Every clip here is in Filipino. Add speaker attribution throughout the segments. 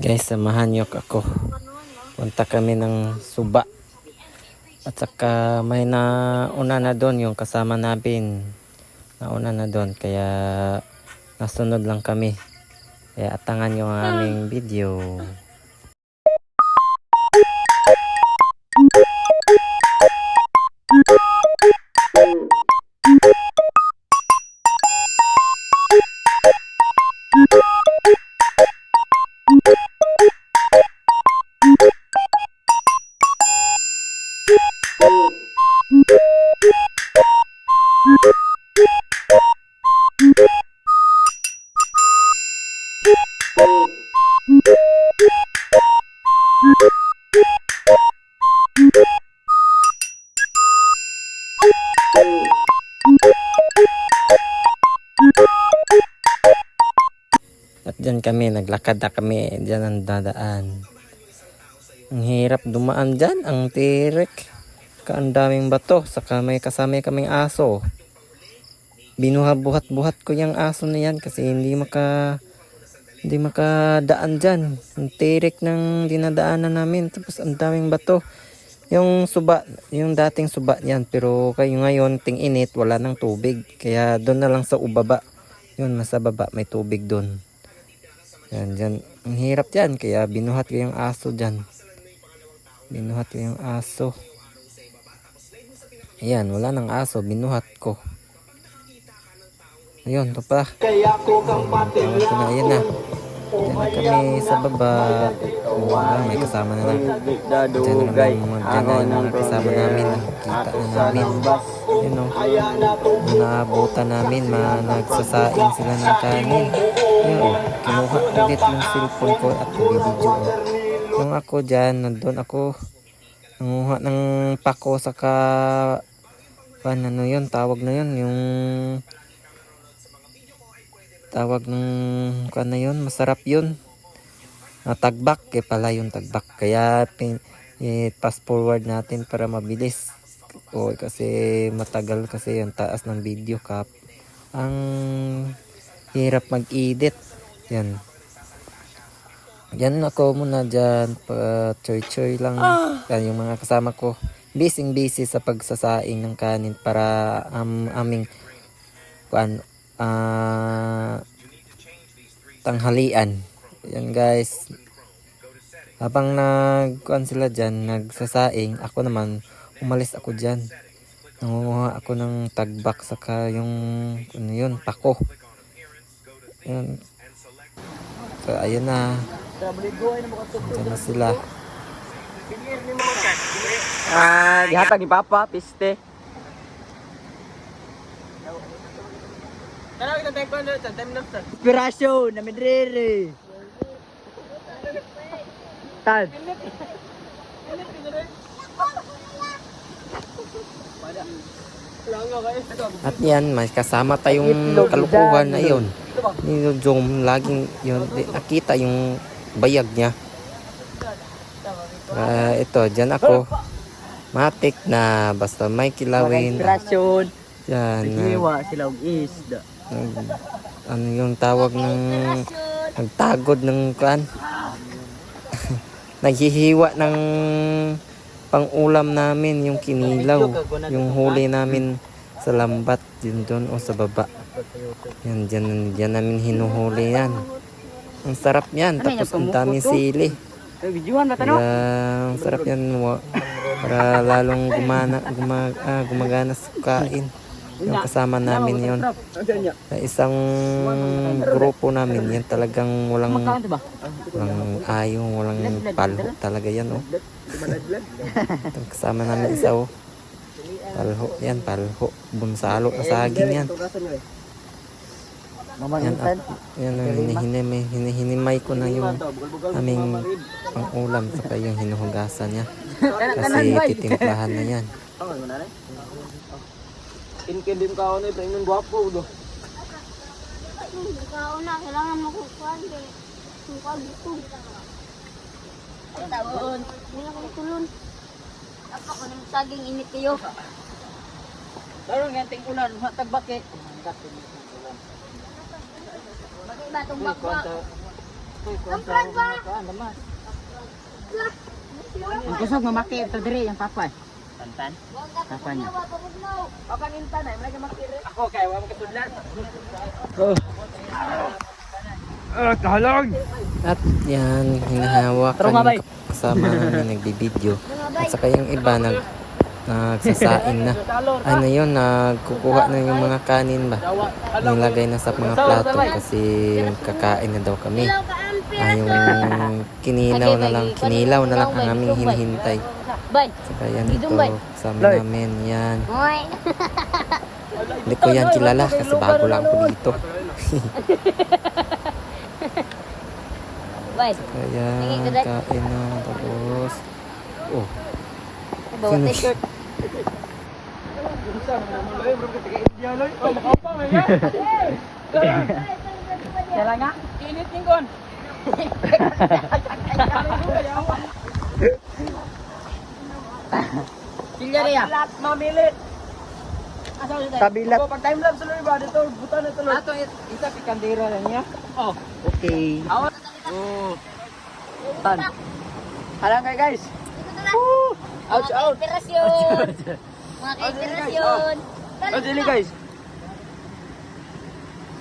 Speaker 1: Guys, samahan niyo ako. Punta kami ng Suba. At saka may nauna na doon yung kasama namin. Nauna na doon. Kaya nasunod lang kami. Kaya atangan yung aming video. At dyan kami, naglakad na kami. Dyan ang dadaan. Ang hirap dumaan dyan. Ang tirik. Ang daming bato. Saka may kasama kaming aso. Binuhat-buhat ko yung aso na yan. Kasi hindi makadaan dyan. Ang tirik ng dinadaanan namin. Tapos ang daming bato. Yung suba, yung dating suba yan. Pero kayo ngayon, ting-init, wala ng tubig. Kaya doon na lang sa ubaba. Yun, nasa baba, may tubig doon. Yan, dyan. Ang hirap dyan. Kaya binuhat ko yung aso dyan. Binuhat ko yung aso. Ayan, wala nang aso. Binuhat ko. Ayun, ito pa. Tawag ko na. Ayan na. Diyan na kami sa baba. Wala, may kasama na lang. Diyan na yung mga kasama namin. Nakikita na namin. Yun o. Naabutan namin. Nagsasaing sila ng kanin. Ayun o. Kinuha ulit yung cellphone ko at nabibidyo o. Nung ako dyan, nandun ako. Nanguha ng pako saka ano yun, tawag na yun. Yung tawag ng ano yun, masarap yun. Tagbak, pala yung tagbak. Kaya fast forward natin para mabilis. O, kasi matagal kasi yung taas ng video cap. Ang hirap mag-edit. Yan. Yan ako muna dyan. Choy-choy lang. Yan, yung mga kasama ko. Busy sa pagsasaing ng kanin para aming tanghalian. Yan guys. Habang sila dyan, nagsasaing, ako naman, umalis ako dyan. Nangunguha ako ng tagbak saka yung ano yun, pako. Yan. So, ayun na. Diyan na sila.
Speaker 2: Gihatag ni Papa, piste. Inspirasyon na midrere. Tad.
Speaker 1: At yan, may kasama tayong kalukuhan na yun. Yung zoom, laging yun, nakita yung bayag niya. Ito, dyan ako. Matik na, basta may kilawin.
Speaker 2: Inspirasyon.
Speaker 1: Yan.
Speaker 2: Hiwa sila og isda.
Speaker 1: Ano yung tawag ng nagtagod ng kan? Naghihiwa ng pang-ulam namin, yung kinilaw, yung huli namin sa lambat, yun doon o sa baba. Yan, dyan namin hinuhuli yan. Ang sarap yan, tapos ang daming sili. Ang sarap yan, para lalong gumagana sa kain. Yung kasama namin yun. Sa isang grupo namin, yan talagang walang ayaw, walang palho talaga yan, oh. Yung kasama namin isa, oh. Palho, yan, palho. Bunsalo na saging yan. Yan, hinihinimay ko na yung aming pang-ulam saka yung hinuhugasan niya. Kasi titimplahan na yan.
Speaker 2: Kindim ka na ibrahim ng guwapo do.
Speaker 3: Ikaw na kailangan mo kukuan kay kukuan dito. Tawon, hindi ako tulon. Ako ko nang saging init kayo.
Speaker 2: Laro ng ting ulan, tagbake.
Speaker 3: Bagay ba tong bakbak? Lampran ba?
Speaker 2: Ang kusog mamaki ito dire yung papa. Tantan.
Speaker 3: Papa niya.
Speaker 2: Ako kanina na, may mamaki dire. Ako kay wa makatudlan.
Speaker 1: At yan, hinahawakan yung kasama namin nagbibideo. At saka yung iba nagsasaing na. Ano yun, nagkukuha na yung mga kanin ba. Nilagay na sa mga plato kasi kakain na daw kami. Yung kinilaw na lang ang aming hinihintay.
Speaker 3: Bay.
Speaker 1: Saka yan ito, kasama namin yan.
Speaker 3: Hoy.
Speaker 1: Hindi ko yan kilala kasi bago lang ako dito.
Speaker 3: Bay.
Speaker 1: Kaya kain na tapos. Oh,
Speaker 3: Bawa
Speaker 1: sino?
Speaker 3: t-shirt.
Speaker 2: Kaya nga, init ning kon. Silya ya. Mamilit. Kabilat. Pag time lapse tuloy ba dito buta na tuloy. Ato isa pi kandira lang niya. Oh, okay. Oh. Tan. Halang kay guys. Ouch, ouch.
Speaker 3: Inspirasyon. Mga inspirasyon.
Speaker 2: Oh, dili guys.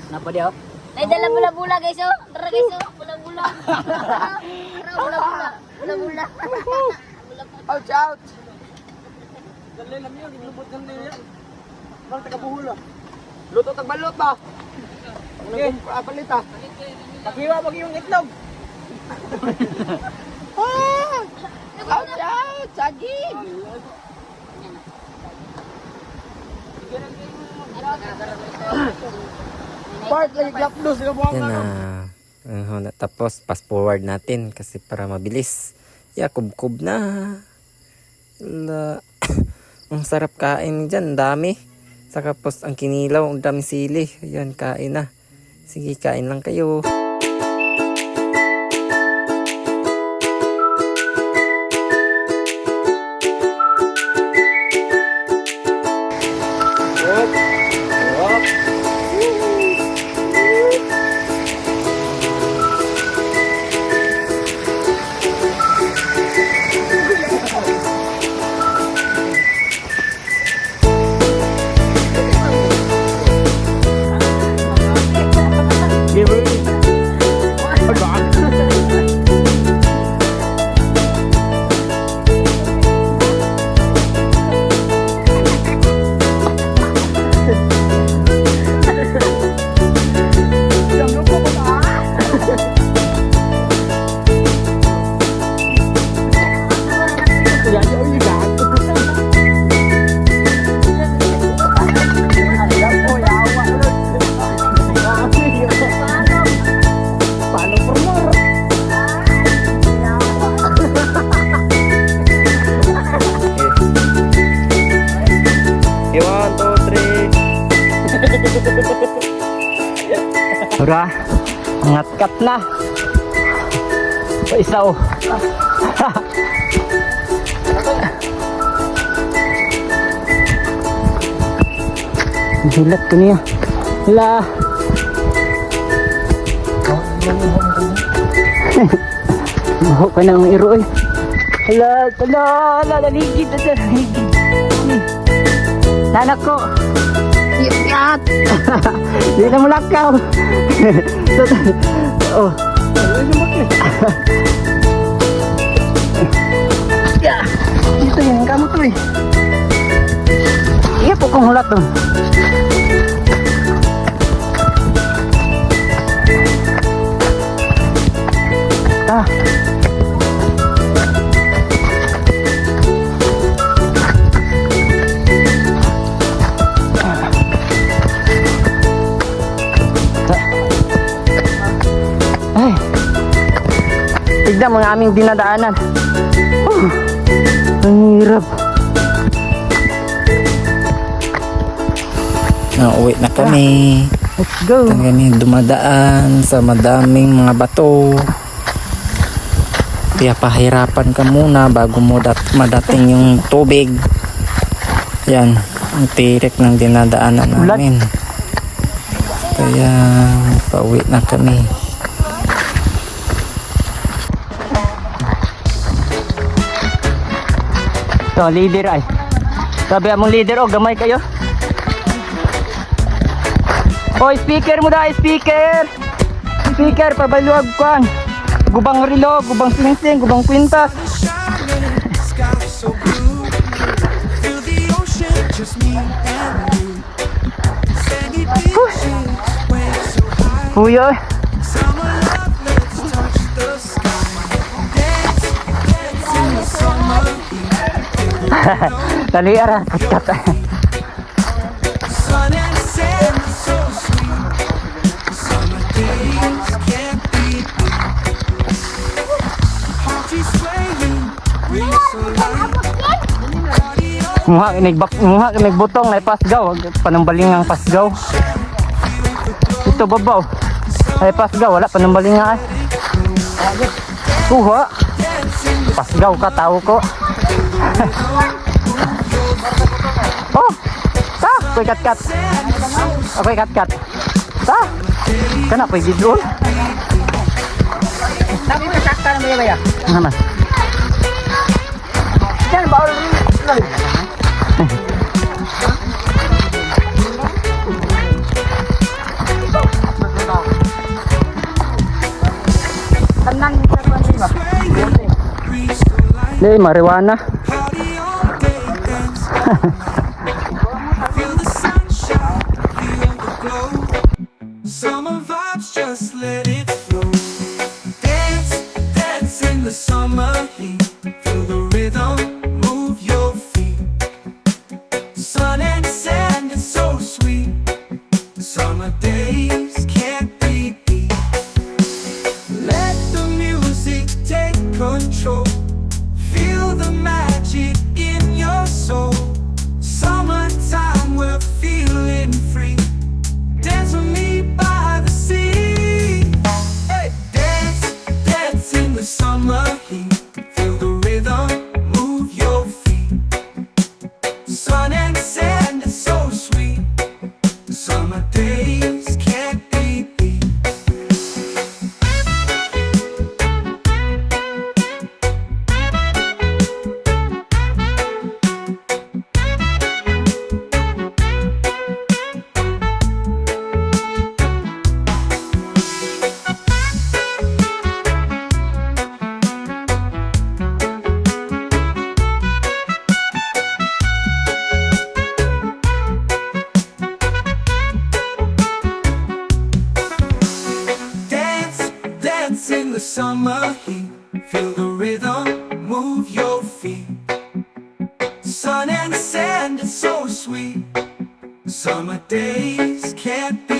Speaker 2: Napa dia?
Speaker 3: Ay, dala bula-bula guys oh. Tara guys oh. Bula-bula. Tara, bula-bula. Bula-bula.
Speaker 2: Ouch, ouch. Dali lang yun, lubot lang niya. Bang tagabuhol ah. Luto tagbalot ba? Okay, palit ah. Paghiwa pag yung itlog. Ouch, ouch, saging. Part lagi glapdos ka buang
Speaker 1: yan
Speaker 2: na.
Speaker 1: na. Tapos fast forward natin kasi para mabilis. Ya, kubkub na. Ang sarap kain dyan, dami. Saka pos ang kinilaw, ang dami sili. Ayan, kain na. Sige, kain lang kayo.
Speaker 2: Ura, ngatkat na. Isa oh. Hilat ko niya. Hala. Mahok ka ng iro eh. Hala, hala, laligid na dyan. Nanak ko. Yat! Hindi na mulakaw. Oh. Ito yan, kamu to eh. Iya po kong hulat to. Ah. Ay. Tignan mga aming dinadaanan. Ang hirap.
Speaker 1: Nauwi na kami.
Speaker 2: Let's go.
Speaker 1: Kami dumadaan sa madaming mga bato. Kaya pahirapan ka muna bago mo madating yung tubig. Yan, ang tirik ng dinadaanan namin. Kaya pauwi na kami.
Speaker 2: Ito, leader ay. Sabi among leader, oh, gamay kayo. Oh, speaker mo da, speaker. Speaker, pabaluag kwan. Gubang rilo, gubang singsing, gubang kwintas. Huyo. Dali ara, kat. Muha kay butong na pasgaw, panambaling ang pasgaw. Ito babaw. Ay pasgaw wala panambaling nga. Kuha. Pasgaw ka tao ko. Oh. Ta, koy kat. Ako'y kat. Ta. Kana pwede doon.
Speaker 4: Sabi mo sakta na mo ya.
Speaker 2: Naman.
Speaker 4: Yan baul. Tanan sa pandi ba?
Speaker 2: Dei marijuana.
Speaker 5: Summer vibes, just let it flow. Dance in the summer heat. Feel the rhythm, move your feet. Sun and sand is so sweet. Summer days can't be beat. Let the music take control. Feel the magic in your soul. Summertime, we're feeling free. Dance with me by the sea. Hey, dance in the summer heat. Feel the rhythm, move your feet. Sun and sand is so sweet. Summer days can't be beat. Dance in the summer heat. Feel the rhythm, move your feet. Sun and sand is so sweet. Summer days can't be